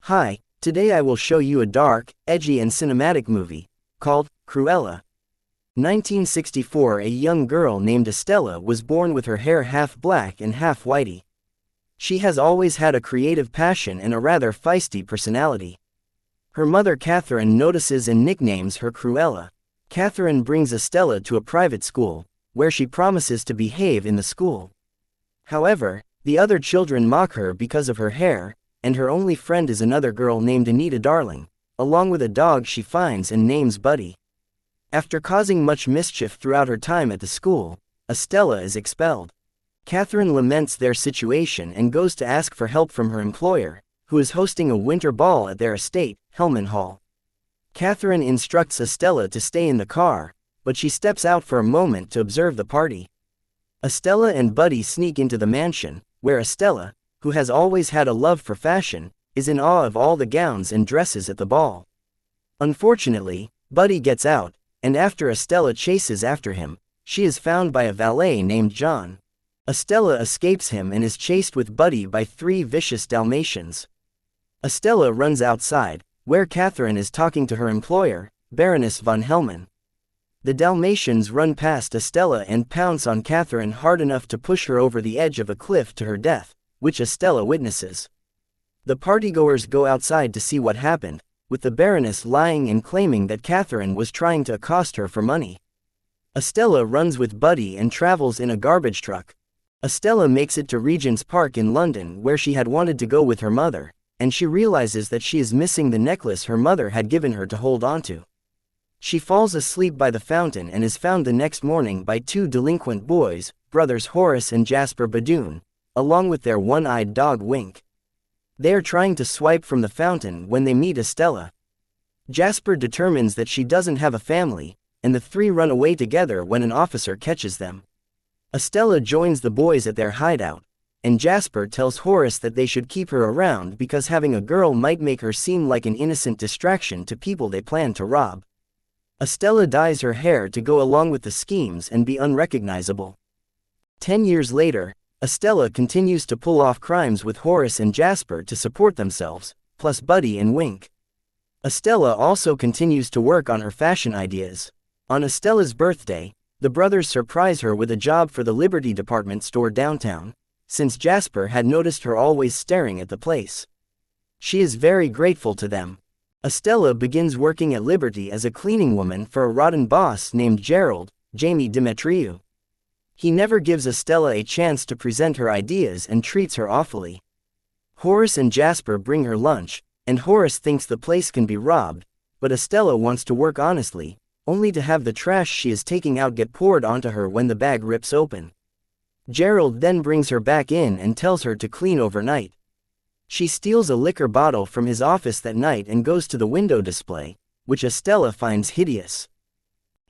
Hi, today I will show you a dark, edgy and cinematic movie, called Cruella. 1964. A young girl named Estella was born with her hair half black and half whitey. She has always had a creative passion and a rather feisty personality. Her mother Catherine notices and nicknames her Cruella. Catherine brings Estella to a private school, where she promises to behave in the school. However, the other children mock her because of her hair, and her only friend is another girl named Anita Darling, along with a dog she finds and names Buddy. After causing much mischief throughout her time at the school, Estella is expelled. Catherine laments their situation and goes to ask for help from her employer, who is hosting a winter ball at their estate, Hellman Hall. Catherine instructs Estella to stay in the car, but she steps out for a moment to observe the party. Estella and Buddy sneak into the mansion, where Estella, who has always had a love for fashion, is in awe of all the gowns and dresses at the ball. Unfortunately, Buddy gets out, and after Estella chases after him, she is found by a valet named John. Estella escapes him and is chased with Buddy by 3 vicious Dalmatians. Estella runs outside, where Catherine is talking to her employer, Baroness von Hellman. The Dalmatians run past Estella and pounce on Catherine hard enough to push her over the edge of a cliff to her death, which Estella witnesses. The partygoers go outside to see what happened, with the Baroness lying and claiming that Catherine was trying to accost her for money. Estella runs with Buddy and travels in a garbage truck. Estella makes it to Regent's Park in London, where she had wanted to go with her mother, and she realizes that she is missing the necklace her mother had given her to hold onto. She falls asleep by the fountain and is found the next morning by 2 delinquent boys, brothers Horace and Jasper Badoon, along with their one-eyed dog Wink. They are trying to swipe from the fountain when they meet Estella. Jasper determines that she doesn't have a family, and the 3 run away together when an officer catches them. Estella joins the boys at their hideout, and Jasper tells Horace that they should keep her around because having a girl might make her seem like an innocent distraction to people they plan to rob. Estella dyes her hair to go along with the schemes and be unrecognizable. 10 years later, Estella continues to pull off crimes with Horace and Jasper to support themselves, plus Buddy and Wink. Estella also continues to work on her fashion ideas. On Estella's birthday, the brothers surprise her with a job for the Liberty Department store downtown, since Jasper had noticed her always staring at the place. She is very grateful to them. Estella begins working at Liberty as a cleaning woman for a rotten boss named Jamie Demetriou. He never gives Estella a chance to present her ideas and treats her awfully. Horace and Jasper bring her lunch, and Horace thinks the place can be robbed, but Estella wants to work honestly, only to have the trash she is taking out get poured onto her when the bag rips open. Gerald then brings her back in and tells her to clean overnight. She steals a liquor bottle from his office that night and goes to the window display, which Estella finds hideous.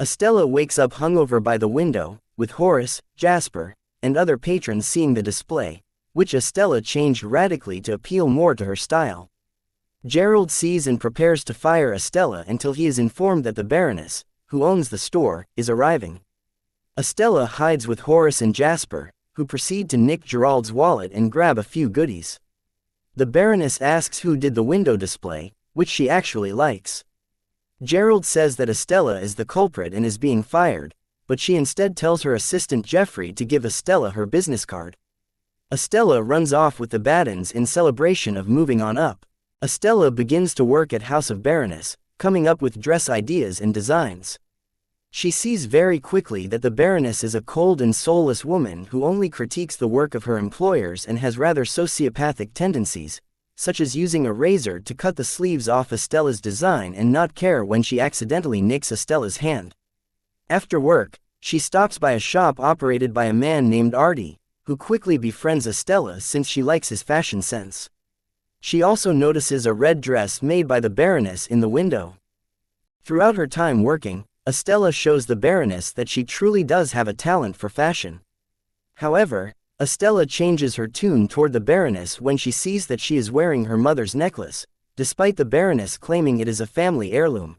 Estella wakes up hungover by the window, with Horace, Jasper, and other patrons seeing the display, which Estella changed radically to appeal more to her style. Gerald sees and prepares to fire Estella until he is informed that the Baroness, who owns the store, is arriving. Estella hides with Horace and Jasper, who proceed to nick Gerald's wallet and grab a few goodies. The Baroness asks who did the window display, which she actually likes. Gerald says that Estella is the culprit and is being fired, but she instead tells her assistant Jeffrey to give Estella her business card. Estella runs off with the Baddens in celebration of moving on up. Estella begins to work at House of Baroness, coming up with dress ideas and designs. She sees very quickly that the Baroness is a cold and soulless woman who only critiques the work of her employers and has rather sociopathic tendencies, such as using a razor to cut the sleeves off Estella's design and not care when she accidentally nicks Estella's hand. After work, she stops by a shop operated by a man named Artie, who quickly befriends Estella since she likes his fashion sense. She also notices a red dress made by the Baroness in the window. Throughout her time working, Estella shows the Baroness that she truly does have a talent for fashion. However, Estella changes her tune toward the Baroness when she sees that she is wearing her mother's necklace, despite the Baroness claiming it is a family heirloom.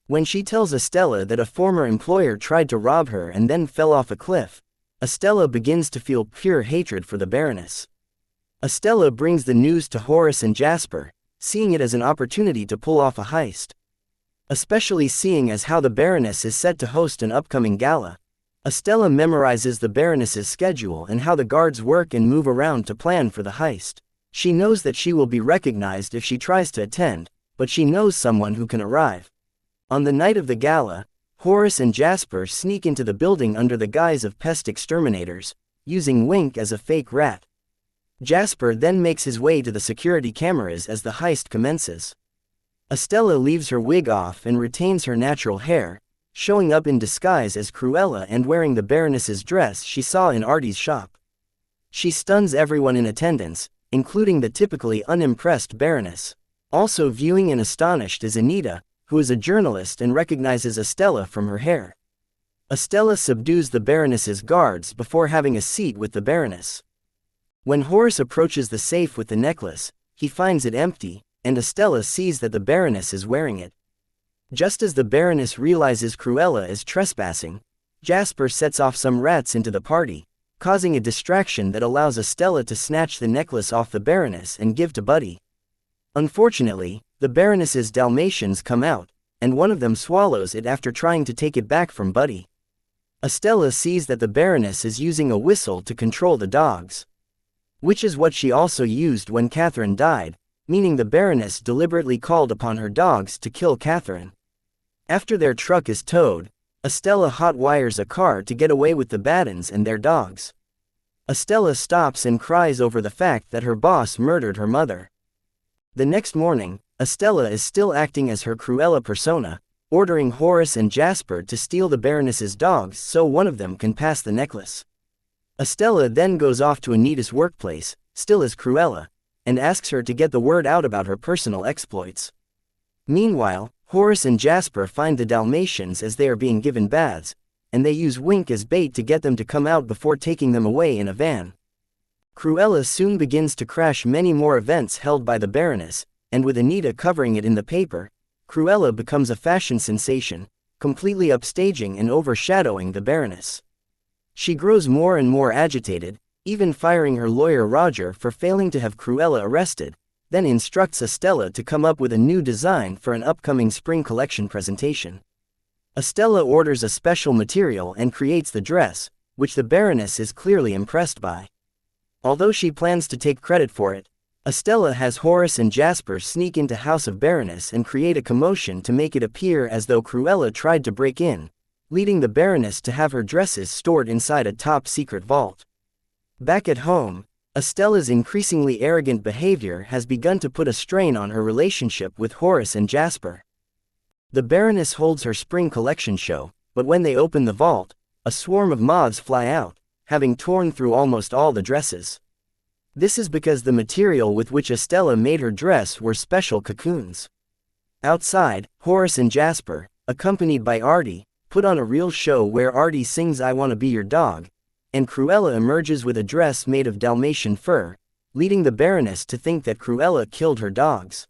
When she tells Estella that a former employer tried to rob her and then fell off a cliff, Estella begins to feel pure hatred for the Baroness. Estella brings the news to Horace and Jasper, seeing it as an opportunity to pull off a heist. Especially seeing as how the Baroness is set to host an upcoming gala. Estella memorizes the Baroness's schedule and how the guards work and move around to plan for the heist. She knows that she will be recognized if she tries to attend, but she knows someone who can arrive. On the night of the gala, Horace and Jasper sneak into the building under the guise of pest exterminators, using Wink as a fake rat. Jasper then makes his way to the security cameras as the heist commences. Estella leaves her wig off and retains her natural hair, showing up in disguise as Cruella and wearing the Baroness's dress she saw in Artie's shop. She stuns everyone in attendance, including the typically unimpressed Baroness. Also viewing and astonished is Anita, who is a journalist and recognizes Estella from her hair. Estella subdues the Baroness's guards before having a seat with the Baroness. When Horace approaches the safe with the necklace, he finds it empty, and Estella sees that the Baroness is wearing it. Just as the Baroness realizes Cruella is trespassing, Jasper sets off some rats into the party, causing a distraction that allows Estella to snatch the necklace off the Baroness and give to Buddy. Unfortunately, the Baroness's Dalmatians come out, and one of them swallows it after trying to take it back from Buddy. Estella sees that the Baroness is using a whistle to control the dogs, which is what she also used when Catherine died, meaning the Baroness deliberately called upon her dogs to kill Catherine. After their truck is towed, Estella hot-wires a car to get away with the Battens and their dogs. Estella stops and cries over the fact that her boss murdered her mother. The next morning, Estella is still acting as her Cruella persona, ordering Horace and Jasper to steal the Baroness's dogs so one of them can pass the necklace. Estella then goes off to Anita's workplace, still as Cruella, and asks her to get the word out about her personal exploits. Meanwhile, Horace and Jasper find the Dalmatians as they are being given baths, and they use Wink as bait to get them to come out before taking them away in a van. Cruella soon begins to crash many more events held by the Baroness, and with Anita covering it in the paper, Cruella becomes a fashion sensation, completely upstaging and overshadowing the Baroness. She grows more and more agitated, even firing her lawyer Roger for failing to have Cruella arrested, then instructs Estella to come up with a new design for an upcoming spring collection presentation. Estella orders a special material and creates the dress, which the Baroness is clearly impressed by. Although she plans to take credit for it, Estella has Horace and Jasper sneak into House of Baroness and create a commotion to make it appear as though Cruella tried to break in, leading the Baroness to have her dresses stored inside a top-secret vault. Back at home, Estella's increasingly arrogant behavior has begun to put a strain on her relationship with Horace and Jasper. The Baroness holds her spring collection show, but when they open the vault, a swarm of moths fly out, having torn through almost all the dresses. This is because the material with which Estella made her dress were special cocoons. Outside, Horace and Jasper, accompanied by Artie, put on a real show where Artie sings "I Wanna Be Your Dog," and Cruella emerges with a dress made of Dalmatian fur, leading the Baroness to think that Cruella killed her dogs.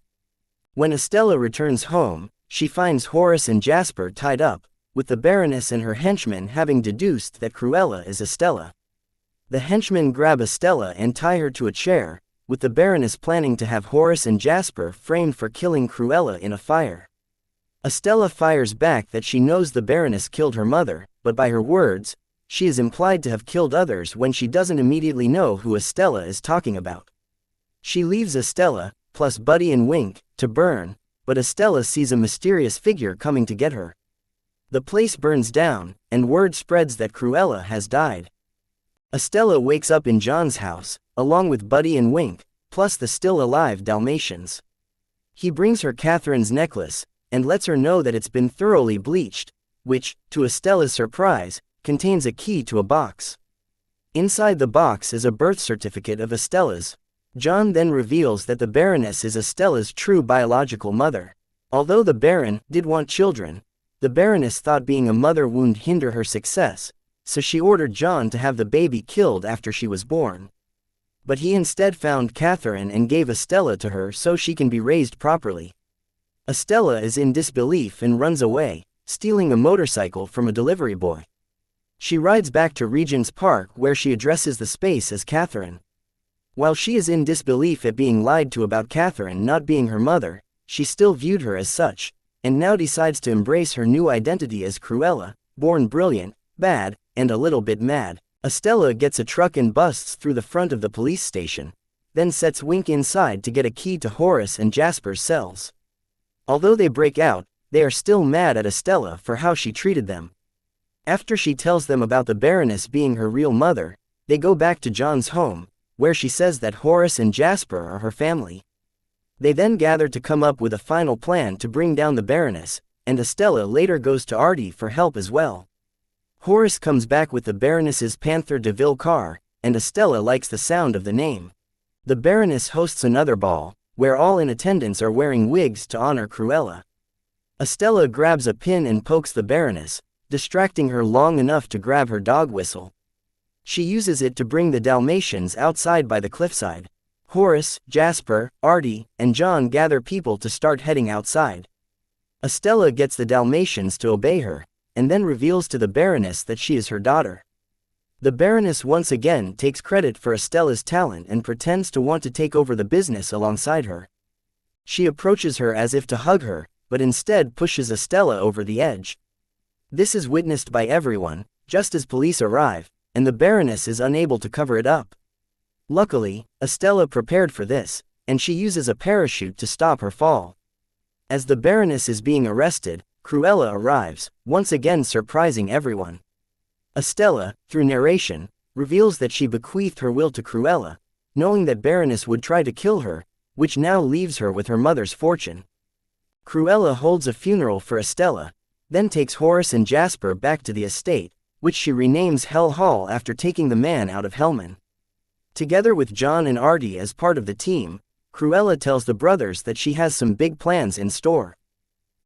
When Estella returns home, she finds Horace and Jasper tied up, with the Baroness and her henchmen having deduced that Cruella is Estella. The henchmen grab Estella and tie her to a chair, with the Baroness planning to have Horace and Jasper framed for killing Cruella in a fire. Estella fires back that she knows the Baroness killed her mother, but by her words, she is implied to have killed others when she doesn't immediately know who Estella is talking about. She leaves Estella, plus Buddy and Wink, to burn, but Estella sees a mysterious figure coming to get her. The place burns down, and word spreads that Cruella has died. Estella wakes up in John's house, along with Buddy and Wink, plus the still-alive Dalmatians. He brings her Catherine's necklace, and lets her know that it's been thoroughly bleached, which, to Estella's surprise, contains a key to a box. Inside the box is a birth certificate of Estella's. John then reveals that the Baroness is Estella's true biological mother. Although the Baron did want children, the Baroness thought being a mother would hinder her success, so she ordered John to have the baby killed after she was born. But he instead found Catherine and gave Estella to her so she can be raised properly. Estella is in disbelief and runs away, stealing a motorcycle from a delivery boy. She rides back to Regent's Park where she addresses the space as Catherine. While she is in disbelief at being lied to about Catherine not being her mother, she still viewed her as such, and now decides to embrace her new identity as Cruella, born brilliant, bad, and a little bit mad. Estella gets a truck and busts through the front of the police station, then sets Wink inside to get a key to Horace and Jasper's cells. Although they break out, they are still mad at Estella for how she treated them. After she tells them about the Baroness being her real mother, they go back to John's home, where she says that Horace and Jasper are her family. They then gather to come up with a final plan to bring down the Baroness, and Estella later goes to Artie for help as well. Horace comes back with the Baroness's Panther de Ville car, and Estella likes the sound of the name. The Baroness hosts another ball, where all in attendance are wearing wigs to honor Cruella. Estella grabs a pin and pokes the Baroness, distracting her long enough to grab her dog whistle. She uses it to bring the Dalmatians outside by the cliffside. Horace, Jasper, Artie, and John gather people to start heading outside. Estella gets the Dalmatians to obey her, and then reveals to the Baroness that she is her daughter. The Baroness once again takes credit for Estella's talent and pretends to want to take over the business alongside her. She approaches her as if to hug her, but instead pushes Estella over the edge. This is witnessed by everyone, just as police arrive, and the Baroness is unable to cover it up. Luckily, Estella prepared for this, and she uses a parachute to stop her fall. As the Baroness is being arrested, Cruella arrives, once again surprising everyone. Estella, through narration, reveals that she bequeathed her will to Cruella, knowing that Baroness would try to kill her, which now leaves her with her mother's fortune. Cruella holds a funeral for Estella, then takes Horace and Jasper back to the estate, which she renames Hell Hall after taking the man out of Hellman. Together with John and Artie as part of the team, Cruella tells the brothers that she has some big plans in store.